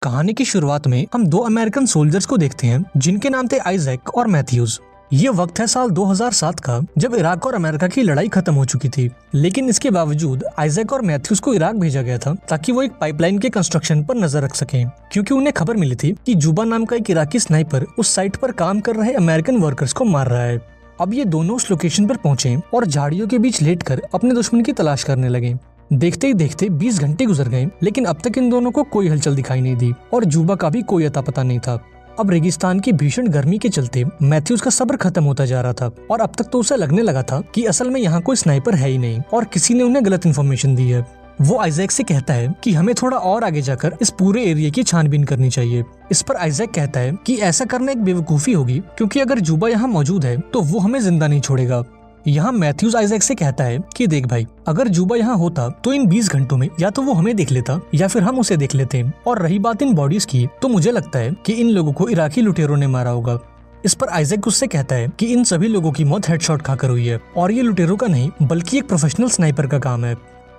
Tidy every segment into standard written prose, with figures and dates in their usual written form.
कहानी की शुरुआत में हम दो अमेरिकन सोल्जर्स को देखते हैं जिनके नाम थे आइजैक और मैथ्यूज। ये वक्त है साल 2007 का, जब इराक और अमेरिका की लड़ाई खत्म हो चुकी थी। लेकिन इसके बावजूद आइजैक और मैथ्यूज को इराक भेजा गया था ताकि वो एक पाइपलाइन के कंस्ट्रक्शन पर नजर रख सकें, क्योंकि उन्हें खबर मिली थी कि जुबा नाम का एक इराकी स्नाइपर उस साइट पर काम कर रहे अमेरिकन वर्कर्स को मार रहा है। अब ये दोनों उस लोकेशन पर पहुंचे और झाड़ियों के बीच लेटकर अपने दुश्मन की तलाश करने लगे। देखते ही देखते 20 घंटे गुजर गए, लेकिन अब तक इन दोनों को कोई हलचल दिखाई नहीं दी और जुबा का भी कोई अता पता नहीं था। अब रेगिस्तान की भीषण गर्मी के चलते मैथ्यूज का सब्र खत्म होता जा रहा था और अब तक तो उसे लगने लगा था कि असल में यहाँ कोई स्नाइपर है ही नहीं और किसी ने उन्हें गलत इन्फॉर्मेशन दी है। वो आइजैक से कहता है कि हमें थोड़ा और आगे जाकर इस पूरे एरिया की छानबीन करनी चाहिए। इस पर आइजैक कहता है कि ऐसा करना एक बेवकूफी होगी, क्योंकि अगर जुबा यहाँ मौजूद है तो वो हमें जिंदा नहीं छोड़ेगा। यहाँ मैथ्यूज आइजैक से कहता है कि देख भाई, अगर जुबा यहाँ होता तो इन 20 घंटों में या तो वो हमें देख लेता या फिर हम उसे देख लेते। और रही बात इन बॉडीज की, तो मुझे लगता है कि इन लोगों को इराकी लुटेरों ने मारा होगा। इस पर आइजैक उससे कहता है कि इन सभी लोगों की मौत हेडशॉट खाकर हुई है और ये लुटेरों का नहीं बल्कि एक प्रोफेशनल स्नाइपर का काम है।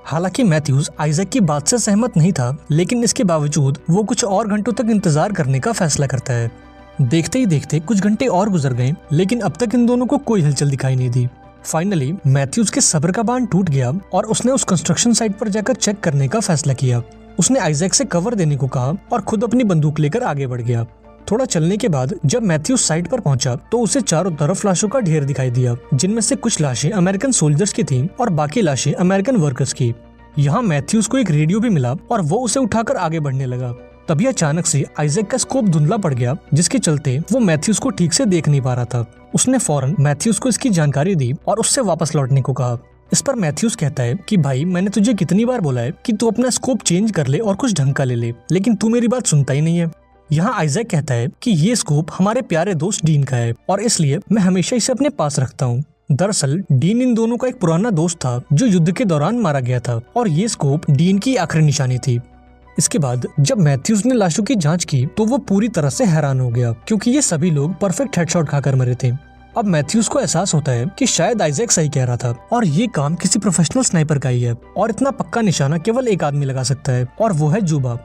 हालांकि मैथ्यूज आइजैक की बात से सहमत नहीं था, लेकिन इसके बावजूद वो कुछ और घंटों तक इंतजार करने का फैसला करता है। देखते ही देखते कुछ घंटे और गुजर गए, लेकिन अब तक इन दोनों को कोई हलचल दिखाई नहीं दी। फाइनली मैथ्यूज के सब्र का बांध टूट गया और उसने उस कंस्ट्रक्शन साइट पर जाकर चेक करने का फैसला किया। उसने आइजैक से कवर देने को कहा और खुद अपनी बंदूक लेकर आगे बढ़ गया। थोड़ा चलने के बाद जब मैथ्यूज साइट पर पहुंचा तो उसे चारों तरफ लाशों का ढेर दिखाई दिया, जिनमें से कुछ लाशें अमेरिकन सोल्जर्स की थीं और बाकी लाशें अमेरिकन वर्कर्स की। यहाँ मैथ्यूज को एक रेडियो भी मिला और वो उसे उठाकर आगे बढ़ने लगा। तभी अचानक से आइजैक का स्कोप धुंधला पड़ गया, जिसके चलते वो मैथ्यूज को ठीक से देख नहीं पा रहा था। उसने फौरन मैथ्यूज को इसकी जानकारी दी और उससे वापस लौटने को कहा। इस पर मैथ्यूज कहता है कि भाई, मैंने तुझे कितनी बार बोला है कि तू अपना स्कोप चेंज कर ले और कुछ ढंग का ले ले, लेकिन तू मेरी बात सुनता ही नहीं है। यहाँ आइजैक कहता है कि ये स्कोप हमारे प्यारे दोस्त डीन का है और इसलिए मैं हमेशा इसे अपने पास रखता हूँ। दरअसल डीन इन दोनों का एक पुराना दोस्त था जो युद्ध के दौरान मारा गया था और ये स्कोप डीन की आखिरी निशानी थी। इसके बाद जब मैथ्यूज ने लाशों की जांच की तो वो पूरी तरह से हैरान हो गया, क्योंकि ये सभी लोग परफेक्ट हेडशॉट खाकर मरे थे। अब मैथ्यूज को एहसास होता है कि शायद आइजैक सही कह रहा था और ये काम किसी प्रोफेशनल स्नाइपर का ही है और इतना पक्का निशाना केवल एक आदमी लगा सकता है और वो है जुबा।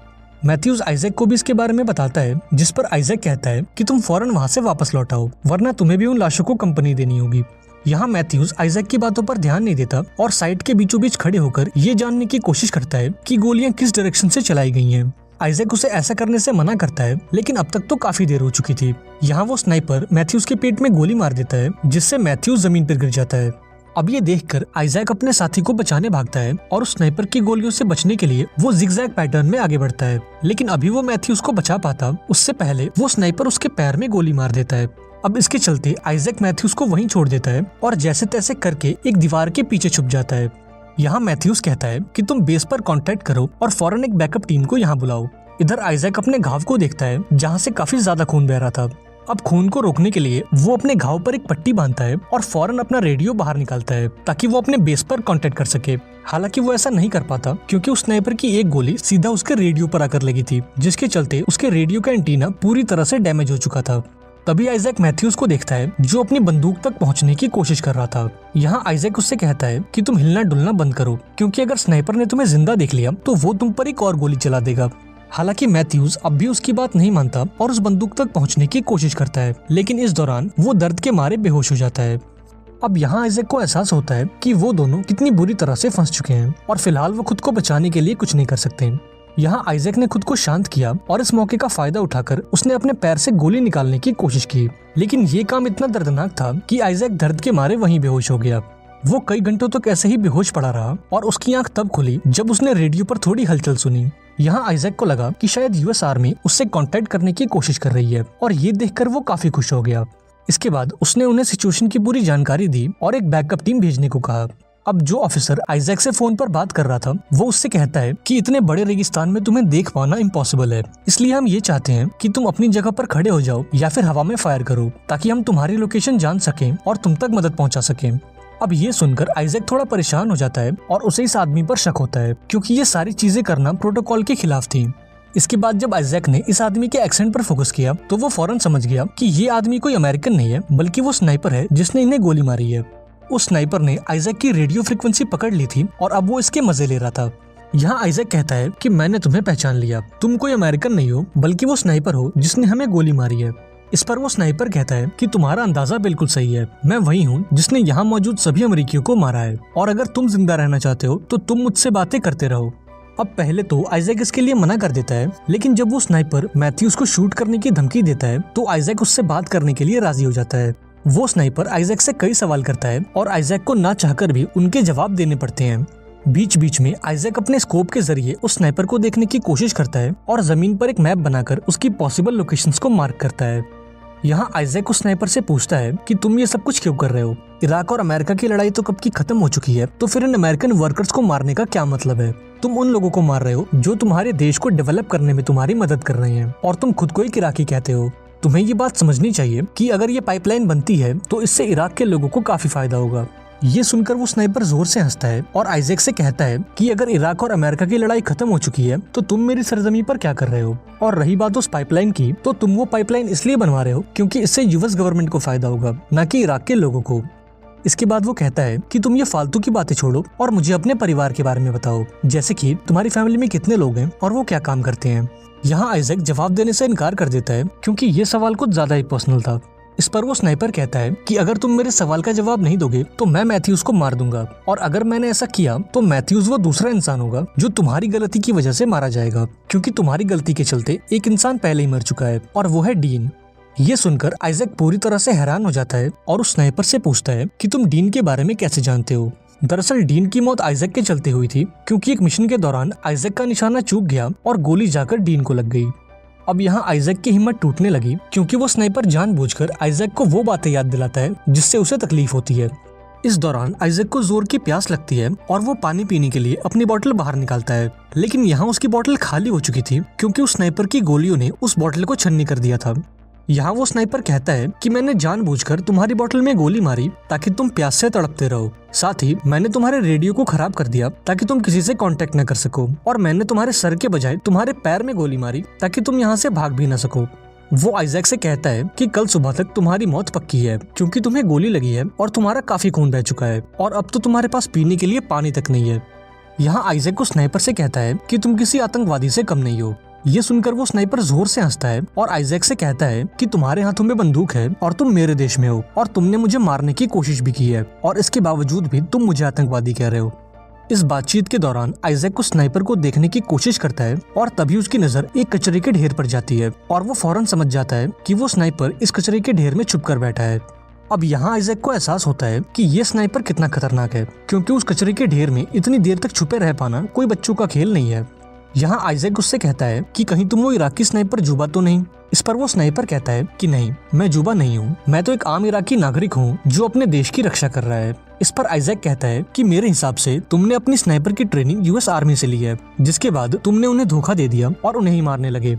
मैथ्यूज आइजैक को भी इसके बारे में बताता है, जिस पर आइजैक कहता है कि तुम फौरन वहाँ से वापस लौट आओ, वरना तुम्हें भी उन लाशों को कंपनी देनी होगी। यहाँ मैथ्यूज आइजैक की बातों पर ध्यान नहीं देता और साइट के बीचों बीच खड़े होकर ये जानने की कोशिश करता है कि गोलियां किस डायरेक्शन से चलाई गई हैं। आइजैक उसे ऐसा करने से मना करता है, लेकिन अब तक तो काफी देर हो चुकी थी। यहाँ वो स्नाइपर मैथ्यूज के पेट में गोली मार देता है, जिससे मैथ्यूज जमीन पर गिर जाता है। अब ये देखकर आइजैक अपने साथी को बचाने भागता है और उस स्नाइपर की गोलियों से बचने के लिए वो जिगजैग पैटर्न में आगे बढ़ता है, लेकिन अभी वो मैथ्यूज को बचा पाता उससे पहले वो स्नाइपर उसके पैर में गोली मार देता है। अब इसके चलते आइजैक मैथ्यूज को वहीं छोड़ देता है और जैसे तैसे करके एक दीवार के पीछे छुप जाता है। यहाँ मैथ्यूज कहता है कि तुम बेस पर कांटेक्ट करो और फौरन एक बैकअप टीम को यहाँ बुलाओ। इधर आइजैक अपने घाव को देखता है, जहाँ से काफी ज्यादा खून बह रहा था। अब खून को रोकने के लिए वो अपने घाव पर एक पट्टी बांधता है और फौरन अपना रेडियो बाहर निकालता है ताकि वो अपने बेस पर कांटेक्ट कर सके। हालांकि वो ऐसा नहीं कर पाता, क्योंकि उस स्नाइपर की एक गोली सीधा उसके रेडियो पर आकर लगी थी, जिसके चलते उसके रेडियो का एंटीना पूरी तरह से डैमेज हो चुका था। तभी आइजैक मैथ्यूज को देखता है, जो अपनी बंदूक तक पहुंचने की कोशिश कर रहा था। यहाँ आइजैक उससे कहता है कि तुम हिलना डुलना बंद करो, क्योंकि अगर स्नाइपर ने तुम्हें जिंदा देख लिया तो वो तुम पर एक और गोली चला देगा। हालांकि मैथ्यूज अब भी उसकी बात नहीं मानता और उस बंदूक तक पहुंचने की कोशिश करता है, लेकिन इस दौरान वो दर्द के मारे बेहोश हो जाता है। अब यहाँ आइजैक को एहसास होता है कि वो दोनों कितनी बुरी तरह से फंस चुके हैं और फिलहाल वो खुद को बचाने के लिए कुछ नहीं कर सकते। यहाँ आइजैक ने खुद को शांत किया और इस मौके का फायदा उठाकर उसने अपने पैर से गोली निकालने की कोशिश की, लेकिन ये काम इतना दर्दनाक था कि आइजैक दर्द के मारे वहीं बेहोश हो गया। वो कई घंटों तक ऐसे ही बेहोश पड़ा रहा और उसकी आंख तब खुली जब उसने रेडियो पर थोड़ी हलचल सुनी। यहाँ आइजैक को लगा कि शायद यूएस आर्मी उससे कांटेक्ट करने की कोशिश कर रही है और ये देखकर वो काफी खुश हो गया। इसके बाद उसने उन्हें सिचुएशन की पूरी जानकारी दी और एक बैकअप टीम भेजने को कहा। अब जो ऑफिसर आइजैक से फोन पर बात कर रहा था वो उससे कहता है कि इतने बड़े रेगिस्तान में तुम्हें देख पाना इम्पॉसिबल है, इसलिए हम ये चाहते हैं कि तुम अपनी जगह पर खड़े हो जाओ या फिर हवा में फायर करो, ताकि हम तुम्हारी लोकेशन जान सकें और तुम तक मदद पहुंचा सकें। अब ये सुनकर आइजैक थोड़ा परेशान हो जाता है और उसे इस आदमी पर शक होता है, क्योंकि ये सारी चीजें करना प्रोटोकॉल के खिलाफ थी। इसके बाद जब आइजैक ने इस आदमी के एक्सेंट पर फोकस किया तो वो फौरन समझ गया कि ये आदमी कोई अमेरिकन नहीं है, बल्कि वो स्नाइपर है जिसने इन्हें गोली मारी है। उस स्नाइपर ने आइजैक की रेडियो फ्रीक्वेंसी पकड़ ली थी और अब वो इसके मजे ले रहा था। यहाँ आइजैक कहता है कि मैंने तुम्हें पहचान लिया, तुम कोई अमेरिकन नहीं हो बल्कि वो स्नाइपर हो जिसने हमें गोली मारी है। इस पर वो स्नाइपर कहता है कि तुम्हारा अंदाजा बिल्कुल सही है, मैं वही हूँ जिसने यहाँ मौजूद सभी अमेरिकियों को मारा है, और अगर तुम जिंदा रहना चाहते हो तो तुम मुझसे बातें करते रहो। अब पहले तो आइजैक इसके लिए मना कर देता है, लेकिन जब वो स्नाइपर मैथ्यूज को शूट करने की धमकी देता है तो आइजैक उससे बात करने के लिए राजी हो जाता है। वो स्नाइपर आइजैक से कई सवाल करता है और आइजैक को ना चाहकर भी उनके जवाब देने पड़ते हैं। बीच बीच में आइजैक अपने स्कोप के जरिए उस स्नाइपर को देखने की कोशिश करता है और जमीन पर एक मैप बनाकर उसकी पॉसिबल लोकेशंस को मार्क करता है। यहाँ आइजैक उस स्नाइपर से पूछता है कि तुम ये सब कुछ क्यों कर रहे हो? इराक और अमेरिका की लड़ाई तो कब की खत्म हो चुकी है, तो फिर इन अमेरिकन वर्कर्स को मारने का क्या मतलब है? तुम उन लोगों को मार रहे हो जो तुम्हारे देश को डेवलप करने में तुम्हारी मदद कर रहे हैं, और तुम खुद को एक इराकी कहते हो। तुम्हें ये बात समझनी चाहिए कि अगर ये पाइपलाइन बनती है तो इससे इराक के लोगों को काफी फायदा होगा। ये सुनकर वो स्नाइपर जोर से हंसता है और आइजैक से कहता है कि अगर इराक और अमेरिका की लड़ाई खत्म हो चुकी है तो तुम मेरी सरजमी पर क्या कर रहे हो? और रही बात उस पाइपलाइन की, तो तुम वो पाइपलाइन इसलिए बनवा रहे हो क्योंकि इससे यूएस गवर्नमेंट को फायदा होगा, न कि इराक के लोगों को। इसके बाद वो कहता है कि तुम ये फालतू की बातें छोड़ो और मुझे अपने परिवार के बारे में बताओ, जैसे कि तुम्हारी फैमिली में कितने लोग हैं और वो क्या काम करते हैं। यहाँ आइजैक जवाब देने से इनकार कर देता है क्योंकि ये सवाल कुछ ज्यादा ही पर्सनल था। इस पर वो स्नाइपर कहता है कि अगर तुम मेरे सवाल का जवाब नहीं दोगे तो मैं मैथ्यूज को मार दूंगा, और अगर मैंने ऐसा किया तो मैथ्यूज वो दूसरा इंसान होगा जो तुम्हारी गलती की वजह से मारा जाएगा, क्योंकि तुम्हारी गलती के चलते एक इंसान पहले ही मर चुका है और वो है डीन। ये सुनकर आइजैक पूरी तरह से हैरान हो जाता है और उस स्नाइपर से पूछता है कि तुम डीन के बारे में कैसे जानते हो? दरअसल डीन की मौत आइजैक के चलते हुई थी, क्योंकि एक मिशन के दौरान आइजैक का निशाना चूक गया और गोली जाकर डीन को लग गई। अब यहाँ आइजैक की हिम्मत टूटने लगी क्योंकि वो स्नाइपर जानबूझकर आइजैक को वो बातें याद दिलाता है जिससे उसे तकलीफ होती है। इस दौरान आइजैक को जोर की प्यास लगती है और वो पानी पीने के लिए अपनी बोतल बाहर निकालता है, लेकिन यहाँ उसकी बोतल खाली हो चुकी थी क्योंकि उस स्नाइपर की गोलियों ने उस बोतल को छन्नी कर दिया था। यहाँ वो स्नाइपर कहता है कि मैंने जानबूझकर तुम्हारी बोतल में गोली मारी ताकि तुम प्यास से तड़पते रहो, साथ ही मैंने तुम्हारे रेडियो को खराब कर दिया ताकि तुम किसी से कांटेक्ट न कर सको, और मैंने तुम्हारे सर के बजाय तुम्हारे पैर में गोली मारी ताकि तुम यहाँ से भाग भी न सको। वो आइजैक से कहता है कि कल सुबह तक तुम्हारी मौत पक्की है क्योंकि तुम्हें गोली लगी है और तुम्हारा काफी खून बह चुका है, और अब तो तुम्हारे पास पीने के लिए पानी तक नहीं है। यहाँ आइजैक को स्नाइपर से कहता है कि तुम किसी आतंकवादी से कम नहीं हो। ये सुनकर वो स्नाइपर जोर से हंसता है और आइजैक से कहता है कि तुम्हारे हाथों में बंदूक है और तुम मेरे देश में हो, और तुमने मुझे मारने की कोशिश भी की है, और इसके बावजूद भी तुम मुझे आतंकवादी कह रहे हो। इस बातचीत के दौरान आइजैक उस स्नाइपर को देखने की कोशिश करता है और तभी उसकी नजर एक कचरे के ढेर पर जाती है और वो फौरन समझ जाता है कि वो स्नाइपर इस कचरे के ढेर में छुप कर बैठा है। अब यहाँ आइजैक को एहसास होता है कि ये स्नाइपर कितना खतरनाक है, क्योंकि उस कचरे के ढेर में इतनी देर तक छुपे रह पाना कोई बच्चों का खेल नहीं है। यहाँ आइजैक उससे कहता है कि कहीं तुम वो इराकी स्नाइपर जुबा तो नहीं? इस पर वो स्नाइपर कहता है कि नहीं, मैं जुबा नहीं हूँ, मैं तो एक आम इराकी नागरिक हूँ जो अपने देश की रक्षा कर रहा है। इस पर आइजैक कहता है कि मेरे हिसाब से तुमने अपनी स्नाइपर की ट्रेनिंग यूएस आर्मी से ली है, जिसके बाद तुमने उन्हें धोखा दे दिया और उन्हें ही मारने लगे।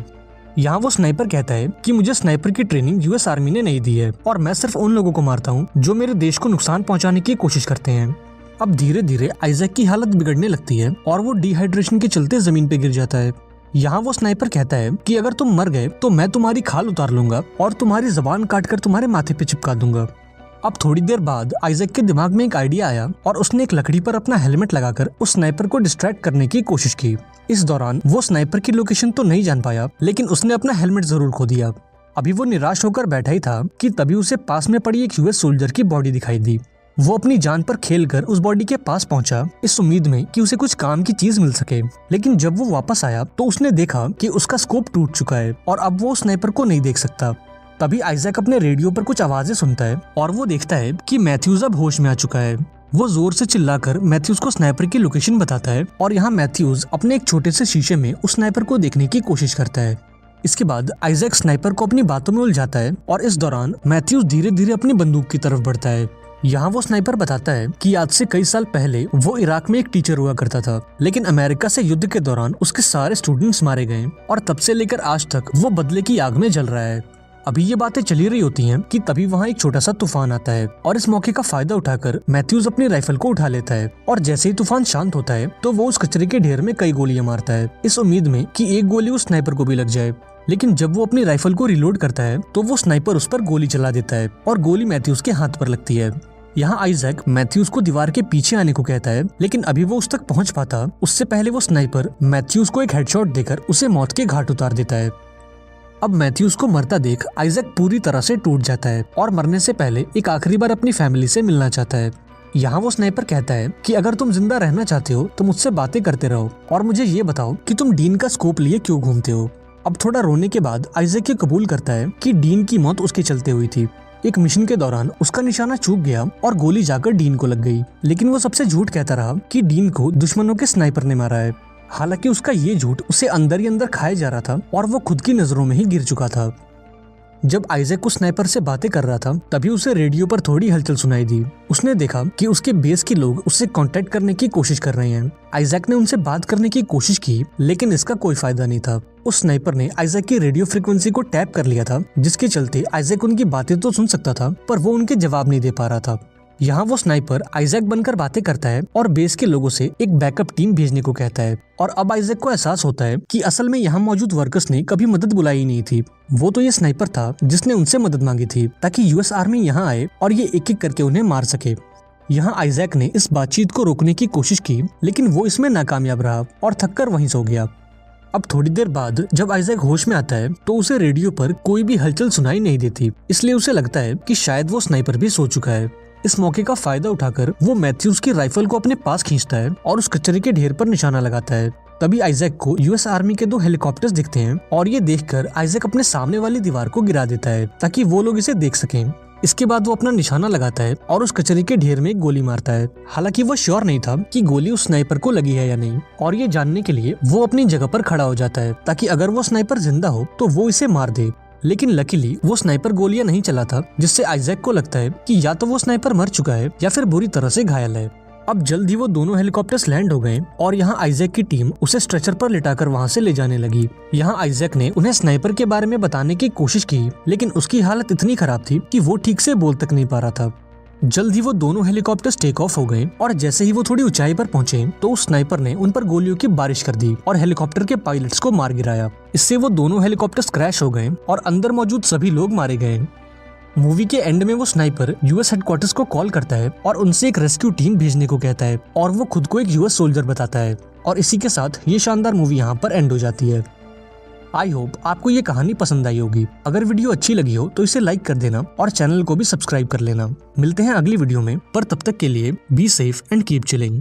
यहाँ वो स्नाइपर कहता है कि मुझे स्नाइपर की ट्रेनिंग यूएस आर्मी ने नहीं दी है, और मैं सिर्फ उन लोगों को मारता हूँ जो मेरे देश को नुकसान पहुँचाने की कोशिश करते हैं। अब धीरे धीरे आइजैक की हालत बिगड़ने लगती है और वो डिहाइड्रेशन के चलते जमीन पे गिर जाता है। यहाँ वो स्नाइपर कहता है कि अगर तुम मर गए तो मैं तुम्हारी खाल उतार लूंगा और तुम्हारी जबान काटकर तुम्हारे माथे पे चिपका दूंगा। अब थोड़ी देर बाद आइजैक के दिमाग में एक आइडिया आया और उसने एक लकड़ी पर अपना हेलमेट लगाकर उस स्नाइपर को डिस्ट्रैक्ट करने की कोशिश की। इस दौरान वो स्नाइपर की लोकेशन तो नहीं जान पाया, लेकिन उसने अपना हेलमेट जरूर खो दिया। अभी वो निराश होकर बैठा ही था कि तभी उसे पास में पड़ी एक यूएस सोल्जर की बॉडी दिखाई दी। वो अपनी जान पर खेलकर उस बॉडी के पास पहुंचा, इस उम्मीद में कि उसे कुछ काम की चीज मिल सके, लेकिन जब वो वापस आया तो उसने देखा कि उसका स्कोप टूट चुका है और अब वो स्नाइपर को नहीं देख सकता। तभी आइजैक अपने रेडियो पर कुछ आवाजें सुनता है और वो देखता है कि मैथ्यूज अब होश में आ चुका है। वो जोर से चिल्लाकर मैथ्यूज को स्नाइपर की लोकेशन बताता है और यहाँ मैथ्यूज अपने एक छोटे से शीशे में उस स्नाइपर को देखने की कोशिश करता है। इसके बाद आइजैक स्नाइपर को अपनी बातों में उलझाता है और इस दौरान मैथ्यूज धीरे धीरे अपनी बंदूक की तरफ बढ़ता है। यहाँ वो स्नाइपर बताता है कि आज से कई साल पहले वो इराक में एक टीचर हुआ करता था, लेकिन अमेरिका से युद्ध के दौरान उसके सारे स्टूडेंट्स मारे गए और तब से लेकर आज तक वो बदले की आग में जल रहा है। अभी ये बातें चली रही होती हैं कि तभी वहाँ एक छोटा सा तूफान आता है और इस मौके का फायदा उठाकर मैथ्यूज अपनी राइफल को उठा लेता है और जैसे ही तूफान शांत होता है तो वो उस कचरे के ढेर में कई गोलियां मारता है, इस उम्मीद में कि एक गोली उस स्नाइपर को भी लग जाए। लेकिन जब वो अपनी राइफल को रिलोड करता है तो वो स्नाइपर उस पर गोली चला देता है और गोली मैथ्यूज के हाथ पर लगती है। यहाँ आइजैक मैथ्यूज को दीवार के पीछे आने को कहता है, लेकिन अभी वो उस तक पहुंच पाता उससे पहले वो स्नाइपर मैथ्यूज को एक हेडशॉट देकर उसे मौत के घाट उतार देता है। अब मैथ्यूज को मरता देख आइजैक पूरी तरह से टूट जाता है और मरने से पहले एक आखिरी बार अपनी फैमिली से मिलना चाहता है। यहाँ वो स्नाइपर कहता है कि अगर तुम जिंदा रहना चाहते हो तो मुझसे बातें करते रहो और मुझे ये बताओ कि तुम डीन का स्कोप लिए क्यों घूमते हो। अब थोड़ा रोने के बाद आइजैक ये कबूल करता है कि डीन की मौत उसके चलते हुई थी। एक मिशन के दौरान उसका निशाना चूक गया और गोली जाकर डीन को लग गई, लेकिन वो सबसे झूठ कहता रहा कि डीन को दुश्मनों के स्नाइपर ने मारा है। हालांकि उसका ये झूठ उसे अंदर ही अंदर खाया जा रहा था और वो खुद की नजरों में ही गिर चुका था। जब आइजैक उस स्नाइपर से बातें कर रहा था तभी उसे रेडियो पर थोड़ी हलचल सुनाई दी। उसने देखा कि उसके बेस के लोग उससे कांटेक्ट करने की कोशिश कर रहे हैं। आइजैक ने उनसे बात करने की कोशिश की, लेकिन इसका कोई फायदा नहीं था। उस स्नाइपर ने आइजैक की रेडियो फ्रीक्वेंसी को टैप कर लिया था, जिसके चलते आइजैक उनकी बातें तो सुन सकता था पर वो उनके जवाब नहीं दे पा रहा था। यहाँ वो स्नाइपर आइजैक बनकर बातें करता है और बेस के लोगों से एक बैकअप टीम भेजने को कहता है। और अब आइजैक को एहसास होता है कि असल में यहाँ मौजूद वर्कर्स ने कभी मदद बुलाई नहीं थी। वो तो ये स्नाइपर था जिसने उनसे मदद मांगी थी ताकि यूएस आर्मी यहाँ आए और ये एक एक करके उन्हें मार सके। यहाँ आइजैक ने इस बातचीत को रोकने की कोशिश की, लेकिन वो इसमें नाकामयाब रहा और थककर वहीं सो गया। अब थोड़ी देर बाद जब आइजैक होश में आता है तो उसे रेडियो पर कोई भी हलचल सुनाई नहीं देती, इसलिए उसे लगता है कि शायद वो स्नाइपर भी सो चुका है। इस मौके का फायदा उठाकर वो मैथ्यूज की राइफल को अपने पास खींचता है और उस कचरे के ढेर पर निशाना लगाता है। तभी आइजैक को यूएस आर्मी के 2 हेलीकॉप्टर्स दिखते हैं और ये देखकर आइजैक अपने सामने वाली दीवार को गिरा देता है ताकि वो लोग इसे देख सकें। इसके बाद वो अपना निशाना लगाता है और उस कचरे के ढेर में गोली मारता है। हालांकि वो श्योर नहीं था कि गोली उस स्नाइपर को लगी है या नहीं, और ये जानने के लिए वो अपनी जगह पर खड़ा हो जाता है ताकि अगर वो स्नाइपर जिंदा हो तो वो इसे मार दे। लेकिन लकीली वो स्नाइपर गोलियां नहीं चलाता, जिससे आइजैक को लगता है कि या तो वो स्नाइपर मर चुका है या फिर बुरी तरह से घायल है। अब जल्द ही वो दोनों हेलीकॉप्टर्स लैंड हो गए और यहाँ आइजैक की टीम उसे स्ट्रेचर पर लिटाकर वहाँ से ले जाने लगी। यहाँ आइजैक ने उन्हें स्नाइपर के बारे में बताने की कोशिश की, लेकिन उसकी हालत इतनी खराब थी कि वो ठीक से बोल तक नहीं पा रहा था। जल्द ही वो दोनों हेलीकॉप्टर्स टेक ऑफ हो गए और जैसे ही वो थोड़ी ऊंचाई पर पहुंचे तो उस स्नाइपर ने उन पर गोलियों की बारिश कर दी और हेलीकॉप्टर के पायलट्स को मार गिराया। इससे वो दोनों हेलीकॉप्टर्स क्रैश हो गए और अंदर मौजूद सभी लोग मारे गए। मूवी के एंड में वो स्नाइपर यूएस हेडक्वार्टर्स को कॉल करता है और उनसे एक रेस्क्यू टीम भेजने को कहता है और वो खुद को एक यूएस सोल्जर बताता है। और इसी के साथ ये शानदार मूवी यहाँ पर एंड हो जाती है। आई होप आपको ये कहानी पसंद आई होगी। अगर वीडियो अच्छी लगी हो तो इसे लाइक कर देना और चैनल को भी सब्सक्राइब कर लेना। मिलते हैं अगली वीडियो में, पर तब तक के लिए be safe and keep chilling.